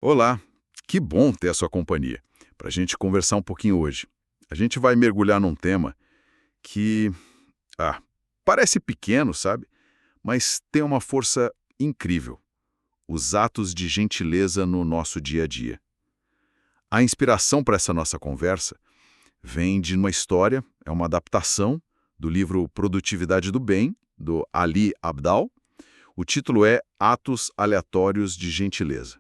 Olá, que bom ter a sua companhia para a gente conversar um pouquinho hoje. A gente vai mergulhar num tema que, ah, parece pequeno, sabe? Mas tem uma força incrível: os atos de gentileza no nosso dia a dia. A inspiração para essa nossa conversa vem de uma história, é uma adaptação do livro Produtividade do Bem, do Ali Abdaal. O título é Atos Aleatórios de Gentileza.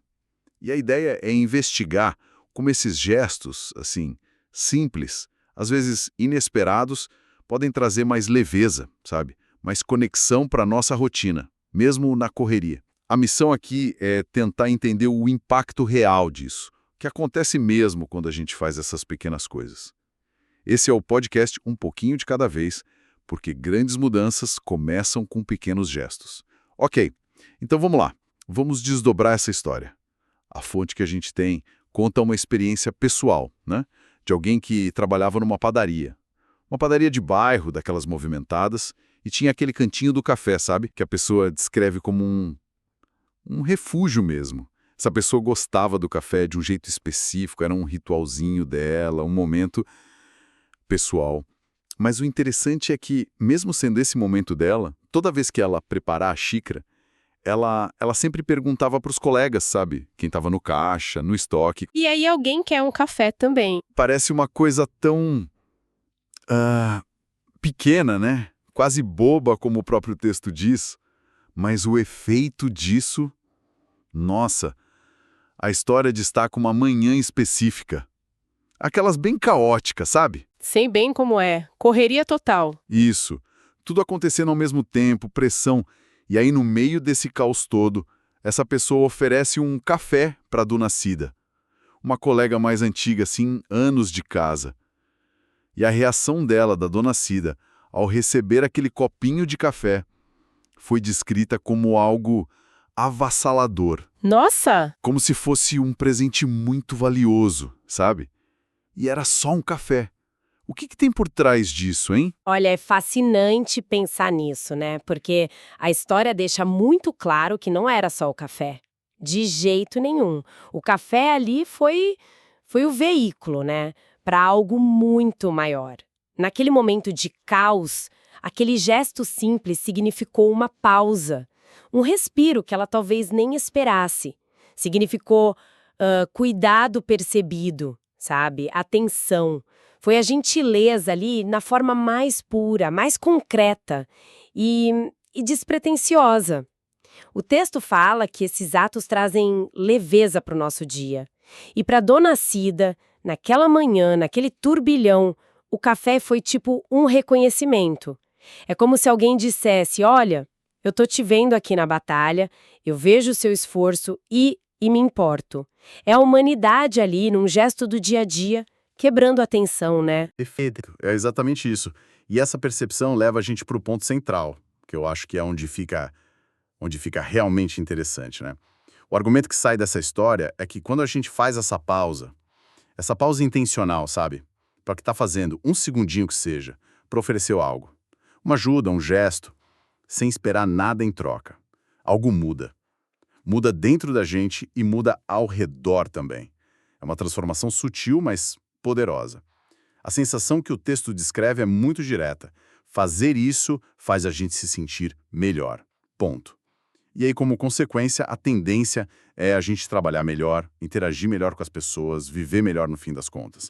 E a ideia é investigar como esses gestos, assim, simples, às vezes inesperados, podem trazer mais leveza, sabe? Mais conexão para a nossa rotina, mesmo na correria. A missão aqui é tentar entender o impacto real disso, que acontece mesmo quando a gente faz essas pequenas coisas. Esse é o podcast Um Pouquinho de Cada Vez, porque grandes mudanças começam com pequenos gestos. Ok, então vamos lá. Vamos desdobrar essa história. A fonte que a gente tem conta uma experiência pessoal, né? De alguém que trabalhava numa padaria. Uma padaria de bairro, daquelas movimentadas, e tinha aquele cantinho do café, sabe? Que a pessoa descreve como um refúgio mesmo. Essa pessoa gostava do café de um jeito específico, era um ritualzinho dela, um momento pessoal. Mas o interessante é que, mesmo sendo esse momento dela, toda vez que ela preparar a xícara, ela sempre perguntava para os colegas, sabe? Quem estava no caixa, no estoque. E aí alguém quer um café também. Parece uma coisa tão ah, pequena, né? Quase boba, como o próprio texto diz. Mas o efeito disso, nossa, a história destaca uma manhã específica. Aquelas bem caóticas, sabe? Sei bem como é. Correria total. Isso. Tudo acontecendo ao mesmo tempo, pressão. E aí, no meio desse caos todo, essa pessoa oferece um café para a Dona Cida. Uma colega mais antiga, assim, anos de casa. E a reação dela, da Dona Cida, ao receber aquele copinho de café, foi descrita como algo avassalador. Nossa! Como se fosse um presente muito valioso, sabe? E era só um café. O que tem por trás disso, hein? Olha, é fascinante pensar nisso, né? Porque a história deixa muito claro que não era só o café. De jeito nenhum. O café ali foi o veículo, né? Para algo muito maior. Naquele momento de caos, aquele gesto simples significou uma pausa. Um respiro que ela talvez nem esperasse. Significou cuidado percebido, sabe? Atenção. Foi a gentileza ali na forma mais pura, mais concreta e despretensiosa. O texto fala que esses atos trazem leveza para o nosso dia. E para Dona Cida, naquela manhã, naquele turbilhão, o café foi tipo um reconhecimento. É como se alguém dissesse: olha, eu tô te vendo aqui na batalha, eu vejo o seu esforço e me importo. É a humanidade ali, num gesto do dia a dia, quebrando a tensão, né? Perfeito. É exatamente isso. E essa percepção leva a gente para o ponto central, que eu acho que é onde fica realmente interessante, né? O argumento que sai dessa história é que quando a gente faz essa pausa intencional, sabe? Para o que está fazendo, um segundinho que seja, para oferecer algo. Uma ajuda, um gesto, sem esperar nada em troca. Algo muda. Muda dentro da gente e muda ao redor também. É uma transformação sutil, mas poderosa. A sensação que o texto descreve é muito direta. Fazer isso faz a gente se sentir melhor. Ponto. E aí, como consequência, a tendência é a gente trabalhar melhor, interagir melhor com as pessoas, viver melhor no fim das contas.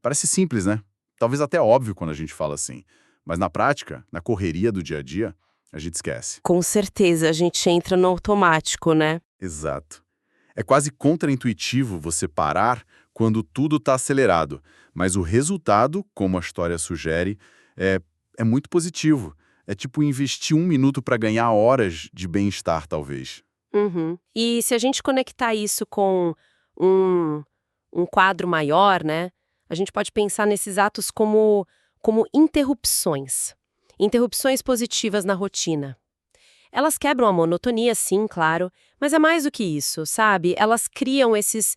Parece simples, né? Talvez até óbvio quando a gente fala assim. Mas na prática, na correria do dia a dia, a gente esquece. Com certeza, a gente entra no automático, né? Exato. É quase contraintuitivo você parar quando tudo está acelerado, mas o resultado, como a história sugere, é muito positivo. É tipo investir 1 minuto para ganhar horas de bem-estar, talvez. Uhum. E se a gente conectar isso com um, um quadro maior, né? A gente pode pensar nesses atos como interrupções. Interrupções positivas na rotina. Elas quebram a monotonia, sim, claro, mas é mais do que isso, sabe? Elas criam esses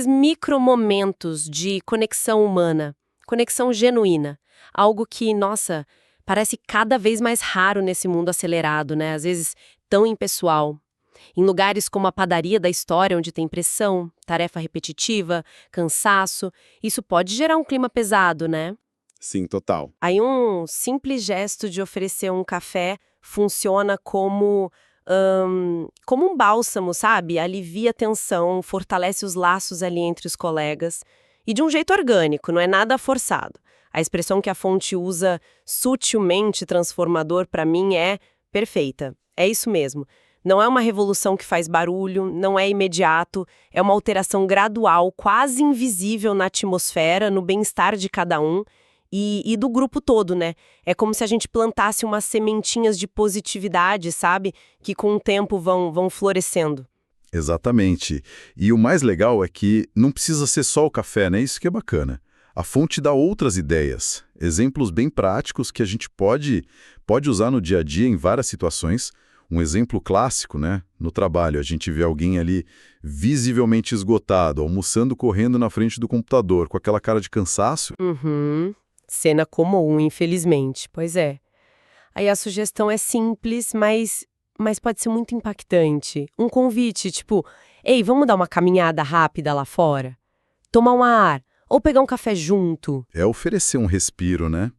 micromomentos de conexão humana, conexão genuína. Algo que, nossa, parece cada vez mais raro nesse mundo acelerado, né? Às vezes tão impessoal. Em lugares como a padaria da história, onde tem pressão, tarefa repetitiva, cansaço, isso pode gerar um clima pesado, né? Sim, total. Aí um simples gesto de oferecer um café funciona como um bálsamo, sabe? Alivia a tensão, fortalece os laços ali entre os colegas. E de um jeito orgânico, não é nada forçado. A expressão que a fonte usa, sutilmente transformador, para mim é perfeita. É isso mesmo. Não é uma revolução que faz barulho, não é imediato, é uma alteração gradual, quase invisível na atmosfera, no bem-estar de cada um. E do grupo todo, né? É como se a gente plantasse umas sementinhas de positividade, sabe? Que com o tempo vão florescendo. Exatamente. E o mais legal é que não precisa ser só o café, né? Isso que é bacana. A fonte dá outras ideias, exemplos bem práticos que a gente pode usar no dia a dia em várias situações. Um exemplo clássico, né? No trabalho, a gente vê alguém ali visivelmente esgotado, almoçando correndo na frente do computador, com aquela cara de cansaço. Uhum. Cena comum, infelizmente. Pois é. Aí a sugestão é simples, mas pode ser muito impactante. Um convite, tipo, ei, vamos dar uma caminhada rápida lá fora? Tomar um ar? Ou pegar um café junto? É oferecer um respiro, né?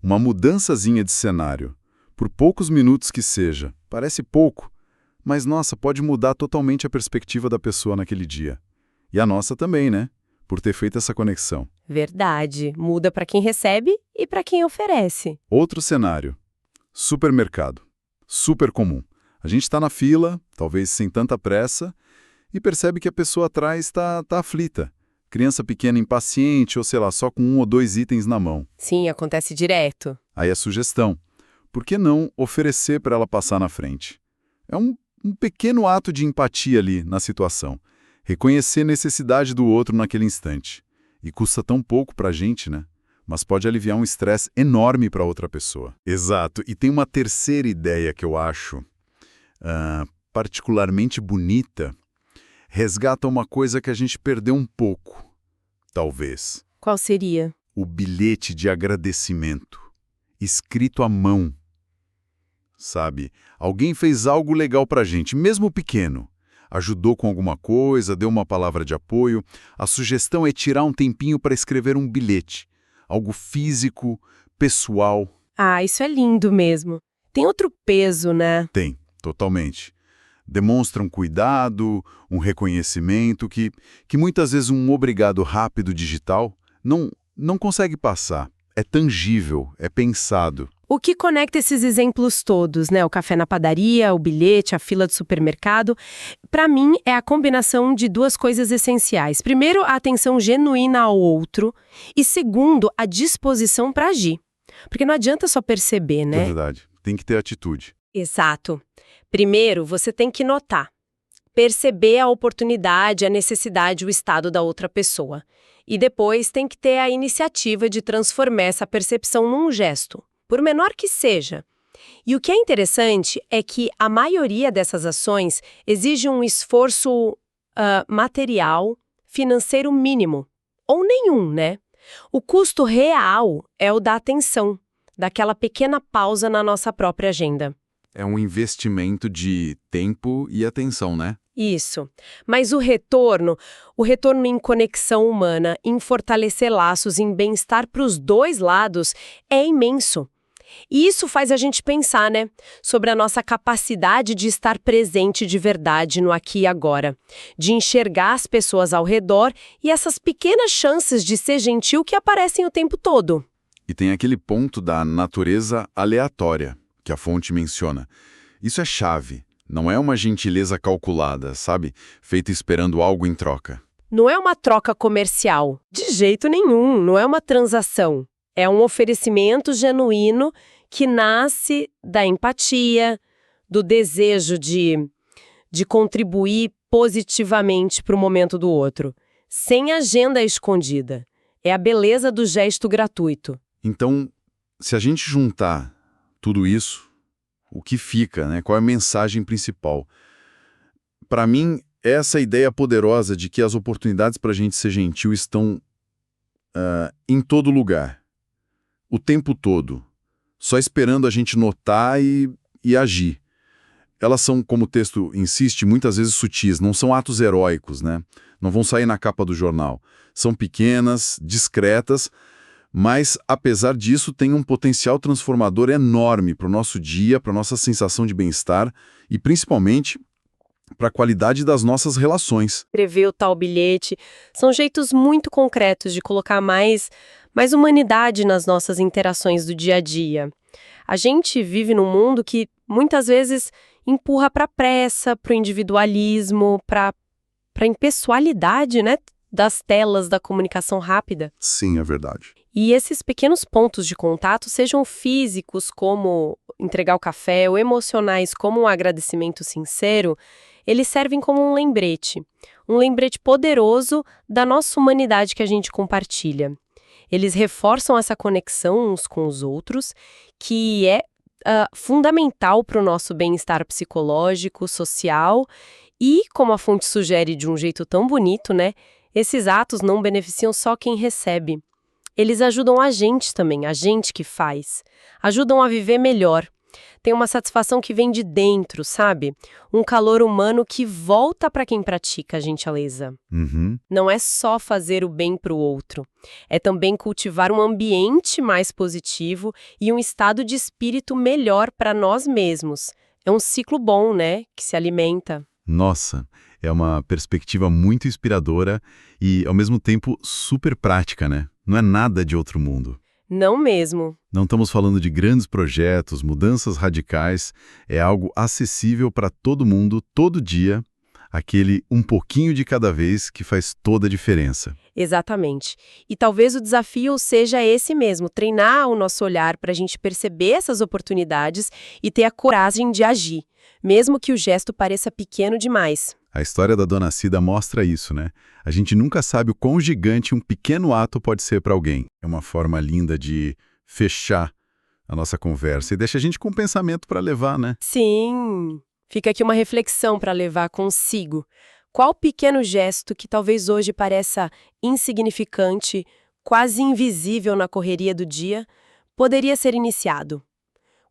Uma mudançazinha de cenário. Por poucos minutos que seja. Parece pouco, mas nossa, pode mudar totalmente a perspectiva da pessoa naquele dia. E a nossa também, né? Por ter feito essa conexão. Verdade. Muda para quem recebe e para quem oferece. Outro cenário. Supermercado. Super comum. A gente está na fila, talvez sem tanta pressa, e percebe que a pessoa atrás está aflita. Criança pequena impaciente ou, sei lá, só com 1 ou 2 itens na mão. Sim, acontece direto. Aí a sugestão. Por que não oferecer para ela passar na frente? É um pequeno ato de empatia ali na situação. Reconhecer a necessidade do outro naquele instante. E custa tão pouco para a gente, né? Mas pode aliviar um estresse enorme para outra pessoa. Exato. E tem uma terceira ideia que eu acho particularmente bonita. Resgata uma coisa que a gente perdeu um pouco, talvez. Qual seria? O bilhete de agradecimento, escrito à mão. Sabe? Alguém fez algo legal pra gente, mesmo pequeno. Ajudou com alguma coisa, deu uma palavra de apoio. A sugestão é tirar um tempinho para escrever um bilhete. Algo físico, pessoal. Ah, isso é lindo mesmo. Tem outro peso, né? Tem, totalmente. Demonstra um cuidado, um reconhecimento que muitas vezes um obrigado rápido digital não consegue passar. É tangível, é pensado. O que conecta esses exemplos todos, né? O café na padaria, o bilhete, a fila do supermercado, para mim é a combinação de duas coisas essenciais. Primeiro, a atenção genuína ao outro e segundo, a disposição para agir. Porque não adianta só perceber, né? É verdade, tem que ter atitude. Exato. Primeiro, você tem que notar, perceber a oportunidade, a necessidade, o estado da outra pessoa. E depois tem que ter a iniciativa de transformar essa percepção num gesto, por menor que seja. E o que é interessante é que a maioria dessas ações exige um esforço material, financeiro mínimo, ou nenhum, né? O custo real é o da atenção, daquela pequena pausa na nossa própria agenda. É um investimento de tempo e atenção, né? Isso. Mas o retorno em conexão humana, em fortalecer laços, em bem-estar para os dois lados, é imenso. E isso faz a gente pensar, né, sobre a nossa capacidade de estar presente de verdade no aqui e agora, de enxergar as pessoas ao redor e essas pequenas chances de ser gentil que aparecem o tempo todo. E tem aquele ponto da natureza aleatória, que a fonte menciona. Isso é chave. Não é uma gentileza calculada, sabe? Feita esperando algo em troca. Não é uma troca comercial. De jeito nenhum. Não é uma transação. É um oferecimento genuíno que nasce da empatia, do desejo de contribuir positivamente para o momento do outro. Sem agenda escondida. É a beleza do gesto gratuito. Então, se a gente juntar tudo isso, o que fica, né? Qual é a mensagem principal? Para mim, essa ideia poderosa de que as oportunidades para a gente ser gentil estão em todo lugar, o tempo todo, só esperando a gente notar e agir. Elas são, como o texto insiste, muitas vezes sutis, não são atos heróicos, né? Não vão sair na capa do jornal. São pequenas, discretas, mas, apesar disso, têm um potencial transformador enorme para o nosso dia, para a nossa sensação de bem-estar e, principalmente, para a qualidade das nossas relações. Escrever o tal bilhete são jeitos muito concretos de colocar mais humanidade nas nossas interações do dia a dia. A gente vive num mundo que, muitas vezes, empurra para a pressa, para o individualismo, para a impessoalidade, né, das telas da comunicação rápida. Sim, é verdade. E esses pequenos pontos de contato, sejam físicos, como entregar o café, ou emocionais, como um agradecimento sincero, eles servem como um lembrete poderoso da nossa humanidade que a gente compartilha. Eles reforçam essa conexão uns com os outros, que é fundamental para o nosso bem-estar psicológico, social e, como a fonte sugere de um jeito tão bonito, né, esses atos não beneficiam só quem recebe. Eles ajudam a gente também, a gente que faz. Ajudam a viver melhor. Tem uma satisfação que vem de dentro, sabe? Um calor humano que volta para quem pratica a gentileza. Uhum. Não é só fazer o bem para o outro. É também cultivar um ambiente mais positivo e um estado de espírito melhor para nós mesmos. É um ciclo bom, né? Que se alimenta. Nossa, é uma perspectiva muito inspiradora e, ao mesmo tempo, super prática, né? Não é nada de outro mundo. Não mesmo. Não estamos falando de grandes projetos, mudanças radicais, é algo acessível para todo mundo, todo dia, aquele um pouquinho de cada vez que faz toda a diferença. Exatamente. E talvez o desafio seja esse mesmo, treinar o nosso olhar para a gente perceber essas oportunidades e ter a coragem de agir, mesmo que o gesto pareça pequeno demais. A história da Dona Cida mostra isso, né? A gente nunca sabe o quão gigante um pequeno ato pode ser para alguém. É uma forma linda de fechar a nossa conversa e deixa a gente com um pensamento para levar, né? Sim. Fica aqui uma reflexão para levar consigo. Qual pequeno gesto que talvez hoje pareça insignificante, quase invisível na correria do dia, poderia ser iniciado?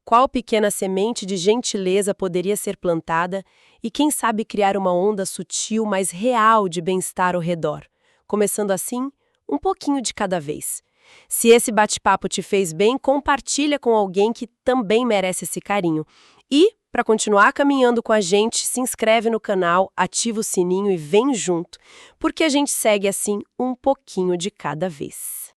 Qual pequena semente de gentileza poderia ser plantada e, quem sabe, criar uma onda sutil, mas real de bem-estar ao redor? Começando assim, um pouquinho de cada vez. Se esse bate-papo te fez bem, compartilha com alguém que também merece esse carinho. E, para continuar caminhando com a gente, se inscreve no canal, ativa o sininho e vem junto, porque a gente segue assim um pouquinho de cada vez.